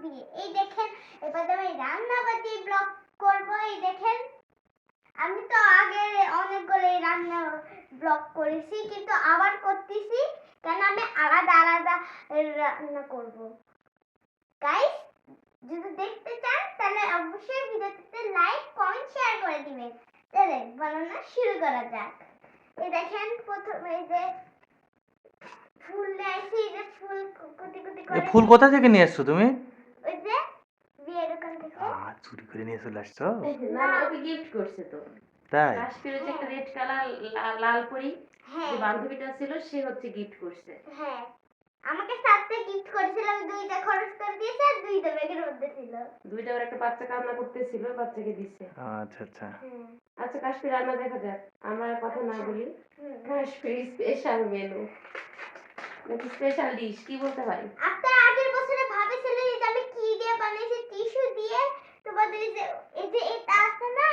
দিয়ে। এই দেখেন এবার আমি রান্নাবাতি ব্লগ করব। এই দেখেন আমি তো আগে অনেকগুলো রান্না ব্লগ করেছি, কিন্তু আবার করতেছি কেন আমি আলাদা আলাদা রান্না করব। গাইস, যদি দেখতে চান তাহলে অবশ্যই ভিডিওতে লাইক কমেন্ট শেয়ার করে দিবেন। তাহলে বানানো শুরু করা যাক। এই দেখেন প্রথমে এই যে ফুল নিয়েছি, এই যে ফুল কুটি কুটি করে। ফুল কোথা থেকে নিয়ে আসছো তুমি? ওই যে বিয়ের দোকান থেকে। চুরি করে নিয়ে চলে আসছো? না, ওকে গিফট করছে তো। তাই? কাশ্মীরে যে একটা রেড কালার লাল পরি যে বান্ধবীটা ছিল, সে হচ্ছে গিফট করছে। হ্যাঁ, আমাকে সাথে গিফট করেছিল, আমি দুইটা খরচ করে দিয়েছি আর দুইটা ব্যাগের মধ্যে ছিল। দুইটা ওর একটা বাচ্চা কান্না করতেছিল, বাচ্চাকে দিচ্ছে। আচ্ছা আচ্ছা। আচ্ছা, কাশ্মীর রান্না দেখা যাক। আমরা কথা না বলি। কাশ্মীর স্পেশাল মেনু নাকি স্পেশাল ডিশ কি বলতে পারি? আপনার আগের বছরে ভাবেছিলেন যে আমি কি দিয়ে বানিয়েছি, টিস্যু দিয়ে। তোমাদের এই যে এটা আছে না,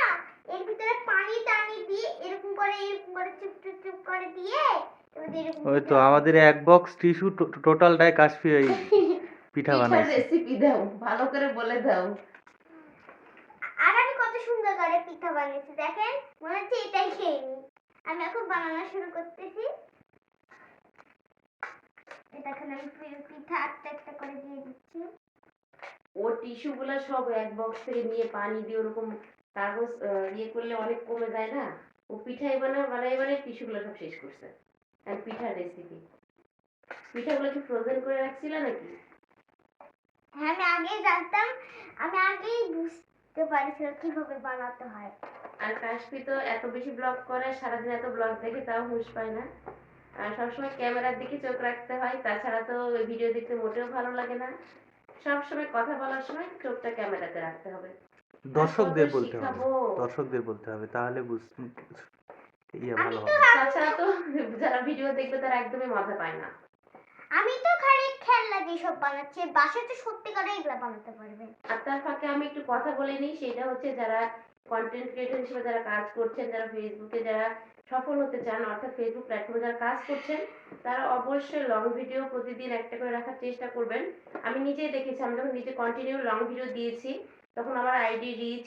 এর ভিতরে পানি টানি দিয়ে এরকম করে চুপ চুপ চুপ করে দিয়ে ওই তো আমাদের এক বক্স টিস্যু টোটালটাই কাশ্মীরি পিঠা বানাইছি। রেসিপি দাও, ভালো করে বলে দাও। আর আমি কত সুন্দর করে পিঠা বানিয়েছি দেখেন, মনে হচ্ছে এটাই খেয়ে নি। আমি এখন বানানো শুরু করতেছি। দেখেন আমি পিঠা একটা একটা করে দিয়ে দিচ্ছি। ও টিস্যু গুলা সব এক বক্স থেকে নিয়ে পানি দিয়ে ওরকম কাগজ ইয়ে করলে অনেক কমে যায় না। ও পিঠাই বানাই টিস্যু গুলো সব শেষ করছে। আর পিঠার রেসিপি, পিঠাগুলো কি ফ্রোজেন করে রাখছিল নাকি? হ্যাঁ, আমি আগেই জানতাম, আমি আগেই বুঝতে পারছি কিভাবে বানাতে হয়। আর কাশ্মীর তো এত বেশি ব্লগ করে, সারাদিন এত ব্লগ দেখে তাও হুঁশ পায় না। আর সবসময় ক্যামেরার দিকে চোখ রাখতে হয়, তাছাড়া তো ভিডিও দেখতে মোটেও ভালো লাগে না। সবসময় কথা বলার সময় চোখটা ক্যামেরাতে রাখতে হবে। দর্শকদের বলতে হবে, দর্শকদের বলতে হবে, তাহলে ভালো হবে। তাছাড়া তো যারা ভিডিও দেখবে তারা একদমই মজা পায় না। আমি তো খালি খেলনা দিয়ে সব বানাচ্ছি, বাসায় তো সত্যি করে এগুলা বানাতে পারবে। আর তার ফাঁকে আমি একটু কথা বলে নিই, সেটা হচ্ছে যারা কন্টেন্ট ক্রিয়েটর হিসেবে যারা কাজ করছেন, যারা ফেসবুকে যারা সফল হতে চান, অর্থাৎ ফেসবুক প্ল্যাটফর্মে যারা কাজ করছেন, তারা অবশ্যই লং ভিডিও প্রতিদিন একটা করে রাখার চেষ্টা করবেন। আমি নিজেই দেখেছি, আমি যখন নিজে কন্টিনিউ লং ভিডিও দিয়েছি তখন আমার আইডি রিচ,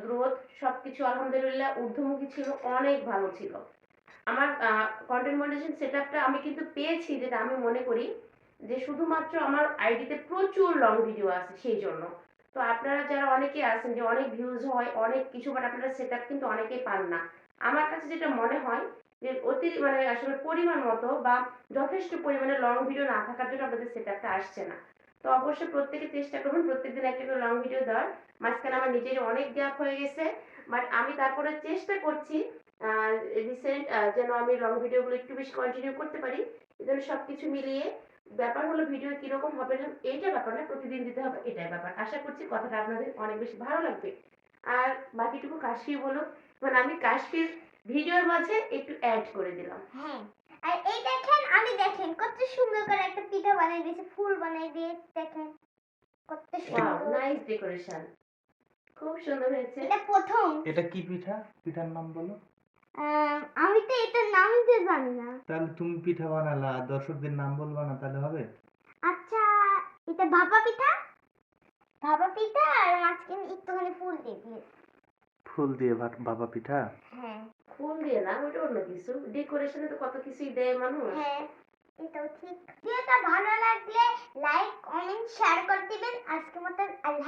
গ্রোথ সবকিছু আলহামদুলিল্লাহ ঊর্ধ্বমুখী ছিল, অনেক ভালো ছিল। আমার কন্টেন্ট মনিটাইজেশন সেটআপটা আমি কিন্তু পেয়েছি, যেটা আমি মনে করি যে শুধুমাত্র আমার আইডিতে প্রচুর লং ভিডিও আছে সেই জন্য। তো আপনারা যারা অনেকে আছেন যে অনেক ভিউজ হয় অনেক কিছু, বাট আপনারা সেটআপ কিন্তু অনেকেই পান না। আমার কাছে যেটা মনে হয় যে আসলে পরিমাণ মতো বা যথেষ্ট পরিমাণে লং ভিডিও না থাকার জন্য আপনাদের সেটআপটা আসছে না। তো অবশ্যই প্রত্যেকে চেষ্টা করুন প্রত্যেকদিন একটা করে লং ভিডিও দেওয়ার। মাঝখানে আমার নিজের অনেক গ্যাপ হয়ে গেছে, বাট আমি তারপরে চেষ্টা করছি রিসেন্ট যেন আমি লং ভিডিওগুলো একটু বেশি কন্টিনিউ করতে পারি। এজন্য সবকিছু মিলিয়ে ব্যাপার হলো ভিডিও কিরকম হবে এইটা ব্যাপার না, প্রতিদিন দিতে হবে এটাই ব্যাপার। আশা করছি কথাটা আপনাদের অনেক বেশি ভালো লাগবে। আর বাকিটুকু কাশফি বলো, মানে আমি কাশফির ভিডিওর মাঝে একটু অ্যাড করে দিলাম। হ্যাঁ, আর এই দেখেন আমি দেখেন কত সুন্দর করে একটা পিঠা বানিয়ে দিয়েছি, ফুল বানিয়ে দিয়েছি দেখেন কত ওয়াও, সুন্দর। নাইস ডেকোরেশন, খুব সুন্দর হয়েছে। এটা প্রথম। এটা কি পিঠা? পিঠার নাম বলো। আমি তো এটার নাম দিতে জানি না। তাহলে তুমি পিঠা বানালা আর দর্শকদের নাম বলবা না, তাহলে হবে? আচ্ছা, এটা ভাপা পিঠা। ভাপা পিঠা আর মাঝখানে একটুখানি ফুল দিয়ে দিয়েছি। ফুল দিয়ে ভাপা পিঠা? হ্যাঁ। ফুল দিয়ে না, ওটা অন্য কিছু। ডেকোরেশনে তো কত কিছুই দেয় মানুষ। হ্যাঁ, এটাও ঠিক। ভিডিওটা ভালো লাগলে লাইক কমেন্ট শেয়ার করে দিবেন। আজকের মতো আল্লাহ।